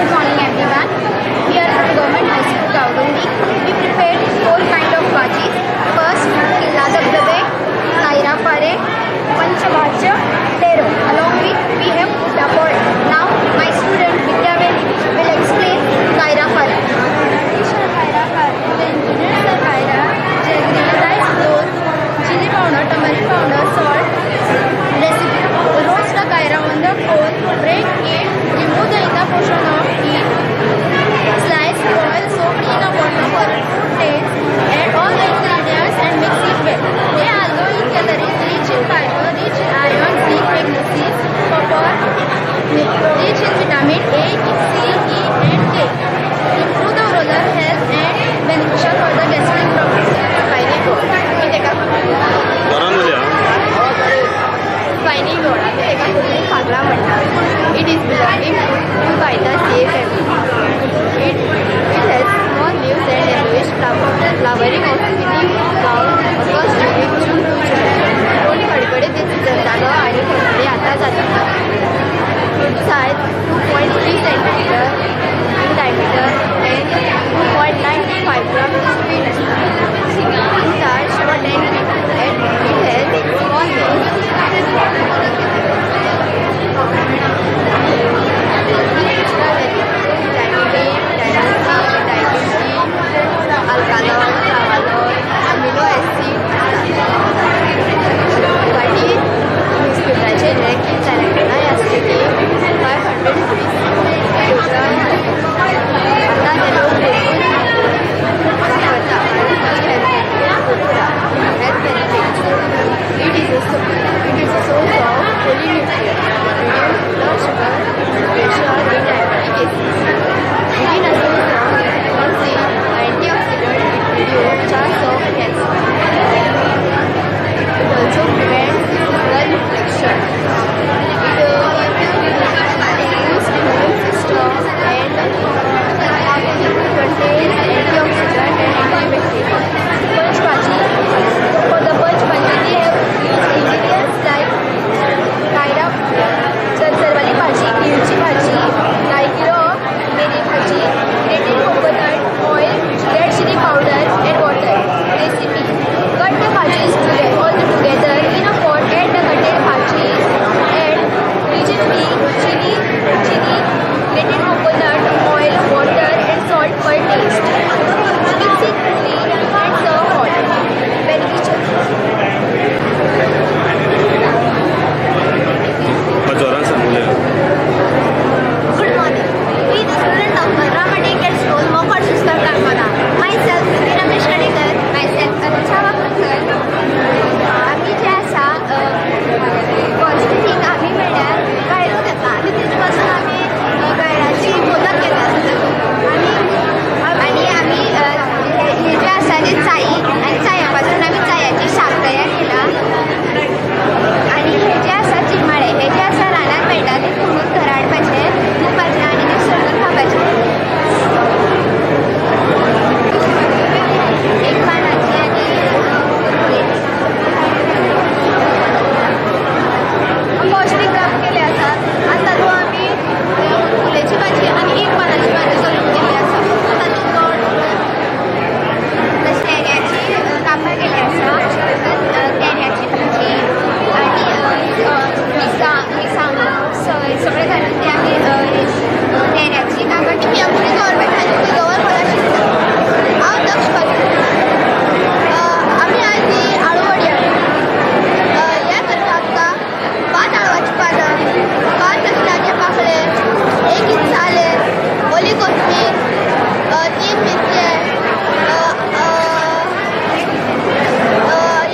Good morning everyone. Here at Government High School Gaudundi, we prepared 4 kind of bhajis. First, Killa Dabdabe, Kaira Pare, Panchabhaja, Tero. Along with we have Putta Pod. Now my student Vidya will explain Kaira Pare. Kaira Pare, then Sir Kaira, rice flour, chili powder, turmeric powder, salt. Recipe: roast the Kaira on the coal, break it, remove the inner portion of it, slice, boil, soak in a water for 2 days, add all the ingredients and mix it well. They are low in calories, rich in fiber, rich in iron, zinc, magnesium, copper, rich in vitamin A, C, E and K. Improve the oral health and beneficial for the gastric problem. It is belonging to by the sea family. It has small leaves and yellowish flowering of spinning cloud occurs during June to July. दोन कडकडे ते जागा आणि फळझाडे आता जातात. Size 2.3 cm in diameter and 2.95 grams in weight. Inside short and it has small leaves. Alkaloid, flavonoid, amino acid, गाठी मिसळण्याचे recce चालकना यासाठी 500 rupees. आता ते लोक It is a source of polynutrients, reduce blood sugar, pressure in diabetic cases. Within a source of antioxidant, it reduces chance of cancer. It also prevents blood reflection. It boosts immune system and contains antioxidant and antibacterial. Punch bhaji. For the punch bhaji, they have ingredients like kaira, sarwali bhaji, kirchi bhaji, laikiro, meri bhaji, grated coconut, oil, red chili powder and water. Recipe: cut the bhajis all together in a pot. Add the cutted bhajis, add region pea, chili, grated coconut, oil, water and salt per taste. Mix it fully and serve hot. Beneficial. Good morning. We the student of Ramadekar School, Mokar Sister Karmana. Myself, Ramesh Kadekar. Myself, Anucha Vakar. आम्ही जे असा first thing आम्ही म्हणल्यार gyro घेतला आनी तेजे पासून आमी गायराची मोदक केला आणि आमी हे जे आसा ते चाई आनी चाया पासून आमी चायाची शाक तयार केला आणि हे जे आसा चिरमाळे हे जे आसा रानात मेळटा ते खुडून घरा हाडपाचे धुवपाचे आनी ते सळून खावपाचे. एक पानाची आनी पौष्टिक काम केले आसात. आतां तातूंत आमी फुलेची भाजी आनी एक पानाची भाजी करून केली आसा. तातूंत गोड तेऱ्याची कापां केली आसा, तेऱ्याची भाजी आनी मिरसांग सगळें घालून ती आमी तेऱ्याची कापां ती आमची गव्हर्मेंट हाय स्कूल दवरपला शिकता. हांव दक्ष करता. आमी आज ती आळू वडी हाडली. हे करता आमकां 5 आळवाची पानां, 5 लसणाचे पाकळे, 1 इंच आलें, ओली कोथमीर, 3 मिरचे,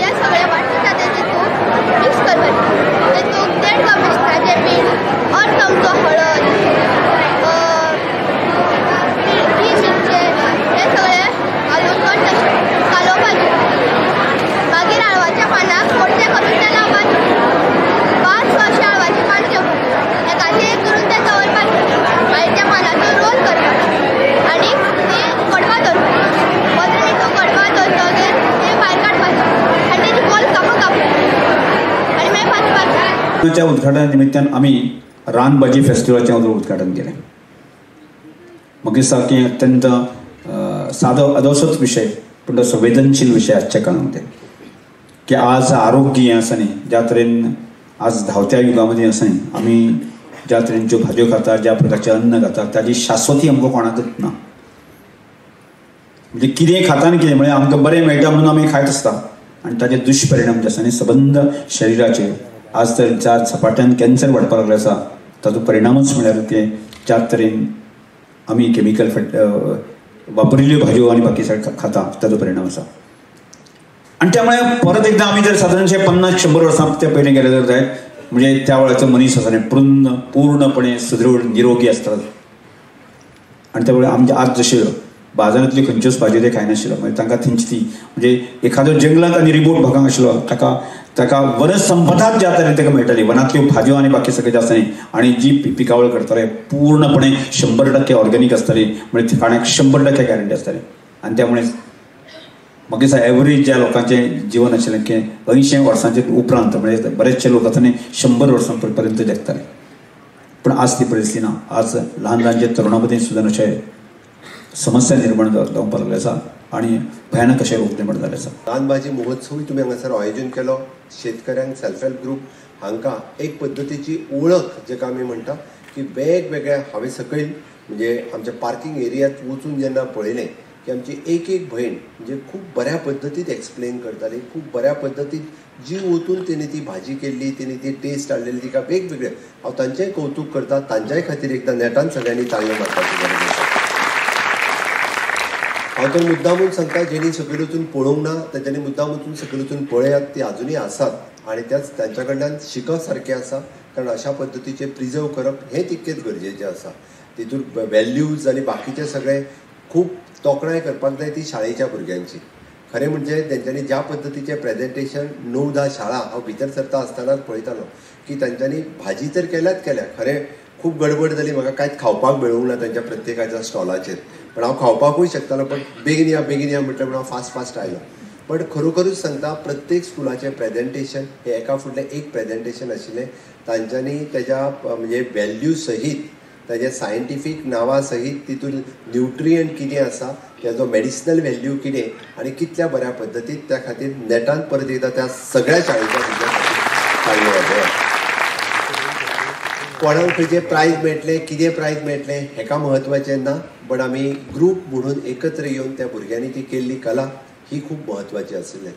हे सगळें वांटून जाता तेतूंत मिक्स करपाचें. तेतूंत 1.5 कप मिरसांगेचें पीठ, 1 चमचो हळद, 3 मिरचे, हे सगळें घालून कालोवपाचें. मागीर आळवाच्या पानाक मोठे करून ते लावपाचे. 5 अशी आळवाची पान घेवपाची, एकाचें एक करून ते दवरपाचें आनी त्या पानाचो रोल करपाचो आनी ती कडवा दवरपाची. 15 मिनटां कडवा दवरतकीर ते भायर काडपाचें आनी तेजी बॉल कापून आनी मागीर भाजपाचें. उद्घाटना निमित्तान आम्ही रान भाजी फेस्टिवलचे उद्घाटन केले. म्हाका दिसता की अत्यंत सादो अदोसोच विशय पूण तो संवेदनशील विशय आजच्या काळामध्ये की आज आरोग्य हें आसा न्ही ज्या तरेन आज धांवत्या युगामध्ये आसा न्ही आमी ज्या तरेन ज्यो भाजयो खाता ज्या प्रकारचें अन्न खाता ताजी शाश्वती आमकां कोणाकच ना म्हणजे कितें खाता आनी कितें म्हणजे आमकां बरें मेळटा म्हणून आमी खायत आसता आनी ताजे दुश्परिणाम जे आसा न्ही सबंद शरिराचेर आज तर ज्या सपाट्यान कॅन्सर वाडपाक लागले आसा ताचो परिणामच म्हळ्यार ते ज्या तरेन आमी केमिकल वापरिल्ल्यो भाजयो आनी बाकी सगळें खाता ताचो परिणाम आसा आनी त्यामुळे परत एकदा आमी जर सादारणशे 50-100 वर्सां ते पयलीं गेले जर जायत म्हणजे त्या वेळाचो मनीस आसा न्ही पूर्णपणे सुदृढ निरोगी आसतात आनी त्या वेळार आमचे आज जशे बाजारांतल्यो खंयच्योच भाजयो ते खायनाशिल्लो म्हणजे तांकां तेंची ती म्हणजे एखादो जंगलांत आनी रिमोट भागांत आशिल्लो ताका वनस संपदाच ज्या तरेन ताका मेळटाली वनांतल्यो भाजयो आनी बाकी सगळें जे आसा न्ही आनी जी पिकावळ करताले पूर्णपणे 100% ऑर्गेनीक आसताली म्हणजे खाण्याक 100% गॅरंटी आसताली आनी त्यामुळे म्हाका दिसता एवरेज ज्या लोकांचें जिवन आशिल्लें की 80 वर्सांचे उपरांत म्हणजे बरेचशे लोक आतां 100 वर्सां पर्यंत जगताले पूण आज ती परिस्थिती ना आज ल्हान ल्हान जे तरुणा मदीं सुद्दां अशे समस्या निर्माण जावपाक लागले आसा आनी भयानक अशे रोग निर्माण जाले आसा ल्हान भाजी महोत्सवूय तुमी हांगासर आयोजन केलो शेतकऱ्यांक सेल्फ हेल्प ग्रूप हांकां एक पद्दतीची ओळख जेका आमी म्हणटा की वेगवेगळ्या हांवें सकयल म्हणजे आमच्या पार्किंग एरियांत वचून जेन्ना पळयलें की आमची एक भयण म्हणजे खूब बऱ्या पद्दतीन एक्सप्लेन करताली खूब बऱ्या पद्दतीन जी वचून तेणी ती भाजी केल्ली तेणी ती टेस्ट हाडलेली तिका वेगवेगळे हांव तांचेंय कौतुक करता तांच्याय खातीर एकदां नेटान सगळ्यांनी ताळयो मारपाची गरज आसा हांव तर मुद्दामून सांगता जेणी सकयल वचून पळोवंक ना तेंच्यांनी मुद्दाम वचून सकयल वचून पळयात ती अजुनूय आसात आनी त्याच तांच्या कडल्यान शिकप सारकें आसा कारण अशा पद्दतीचें प्रिजर्व करप हें तितकेंच गरजेचें आसा तितून वॅल्यूज आनी बाकीचे सगळे खूब तोखणाय करपाक जाय ती शाळेच्या भुरग्यांची खरें म्हणजे तेंच्यांनी ज्या पद्दतीचें प्रेजेंटेशन 9-10 शाळा हांव भितर सरता आसतनाच पळयतालो की तांच्यांनी भाजी तर केल्याच केल्या खरें खूब गडबड जाली म्हाका कांयच खावपाक मेळूंक ना तांच्या प्रत्येकाच्या स्टॉलाचेर पण हांव खावपाकूय शकतालो पण बेगीन या म्हटलें म्हणून हांव फास्ट आयलो पण खरोखरूच सांगता प्रत्येक स्कुलाचें प्रेजेंटेशन हें एका फुडलें एक प्रेजेंटेशन आशिल्लें तांच्यांनी तेज्या म्हणजे वॅल्यू सहीत ताजे सायंटिफीक नांवा सहीत तितून न्यूट्रियंट कितें आसा तेजो मेडिसिनल वॅल्यू कितें आनी कितल्या बऱ्या पद्दतीन त्या खातीर नेटान परत एकदां त्या सगळ्या शाळेच्या भुरग्यां खातीर कोणाक खंयचें प्रायज मेळटलें कितें प्रायज मेळटलें हेका म्हत्वाचें ना बट आमी ग्रूप म्हणून एकत्र येवन त्या भुरग्यांनी ती केल्ली कला ही खूब म्हत्वाची आशिल्लें